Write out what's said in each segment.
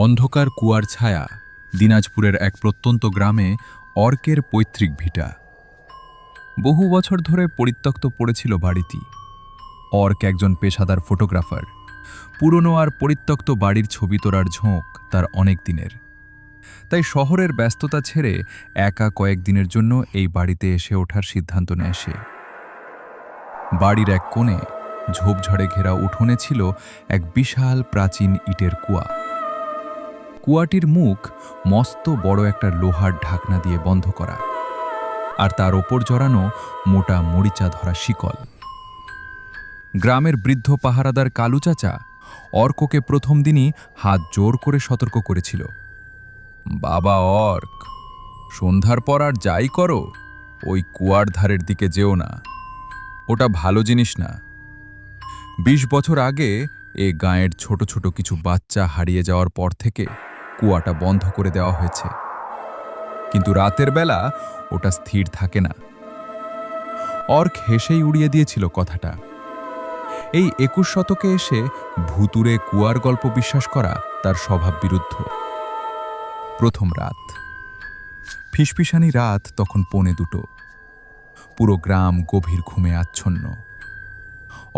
অন্ধকার কুয়ার ছায়া দিনাজপুরের এক প্রত্যন্ত গ্রামে অর্কের পৈতৃক ভিটা। বহু বছর ধরে পরিত্যক্ত পড়েছিল বাড়িটি। অর্ক একজন পেশাদার ফটোগ্রাফার। পুরনো আর পরিত্যক্ত বাড়ির ছবি তোলার ঝোঁক তার অনেক দিনের। তাই শহরের ব্যস্ততা ছেড়ে একা কয়েকদিনের জন্য এই বাড়িতে এসে ওঠার সিদ্ধান্ত নেয় সে। বাড়ির এক কোণে ঝোপঝাড়ে ঘেরা উঠোনে ছিল এক বিশাল প্রাচীন ইটের কুয়া। কুয়াটির মুখ মস্ত বড় একটা লোহার ঢাকনা দিয়ে বন্ধ করা, আর তার ওপর জড়ানো মোটা মরিচা ধরা শিকল। গ্রামের বৃদ্ধ পাহারাদার কালু চাচা অর্ককে প্রথম দিনই হাত জোর করে সতর্ক করেছিল। বাবা অর্ক, সন্ধ্যার পর আর যাই করো, ওই কুয়ার ধারের দিকে যেও না, ওটা ভালো জিনিস না। ২০ বছর আগে এ গাঁয়ের ছোট ছোট কিছু বাচ্চা হারিয়ে যাওয়ার পর থেকে কুয়াটা বন্ধ করে দেওয়া হয়েছে, কিন্তু রাতের বেলা ওটা স্থির থাকে না। অর্ক হেসেই উড়িয়ে দিয়েছিল কথাটা। এই ২১ শতকে এসে ভুতুরে কুয়ার গল্প বিশ্বাস করা তার স্বভাব বিরুদ্ধ। প্রথম রাত, ফিসফিসানি রাত, তখন ১:২. পুরো গ্রাম গভীর ঘুমে আচ্ছন্ন।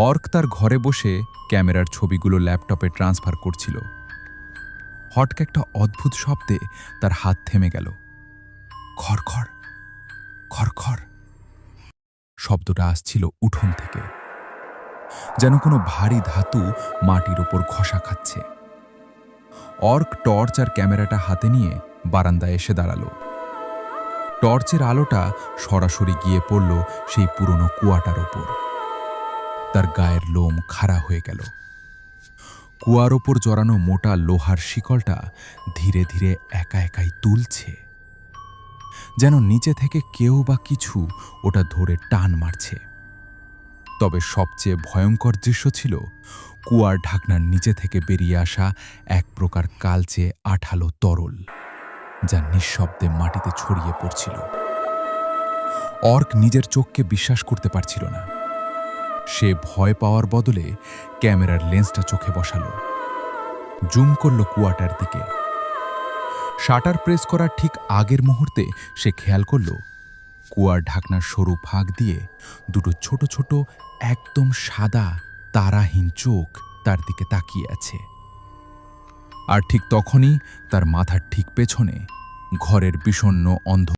অর্ক তার ঘরে বসে ক্যামেরার ছবিগুলো ল্যাপটপে ট্রান্সফার করছিল। হঠাৎ একটা অদ্ভুত শব্দে তার হাত থেমে গেল। খড়খড় খড়খড় শব্দটা আসছিল উঠোন থেকে, যেন কোনো ভারী ধাতু মাটির উপর ঘষা খাচ্ছে। অর্ক টর্চ আর ক্যামেরাটা হাতে নিয়ে বারান্দায় এসে দাঁড়ালো। টর্চের আলোটা সরাসরি গিয়ে পড়ল সেই পুরনো কুয়াটার ওপর। তার গায়ের লোম খাড়া হয়ে গেল। কুয়ার ওপর জড়ানো মোটা লোহার শিকলটা ধীরে ধীরে একা একাই তুলছে, যেন নিচে থেকে কেউ বা কিছু ওটা ধরে টান মারছে। তবে সবচেয়ে ভয়ঙ্কর দৃশ্য ছিল কুয়ার ঢাকনার নিচে থেকে বেরিয়ে আসা এক প্রকার কালচে আঠালো তরল, যা নিঃশব্দে মাটিতে ছড়িয়ে পড়ছিল। অর্ক নিজের চোখকে বিশ্বাস করতে পারছিল না। সে ভয় পাওয়ার বদলে ক্যামেরার লেন্সটা চোখে বসালো, জুম করল কুয়াটার দিকে। শাটার প্রেস করার ঠিক আগের মুহূর্তে সে খেয়াল করল কুয়ার ঢাকনার সরু ফাঁক দিয়ে দুটো ছোট ছোট একদম সাদা তারাহীন চোখ তার দিকে তাকিয়ে আছে। আর ঠিক তখনই তার মাথার ঠিক পেছনে ঘরের বিষণ্ণ অন্ধ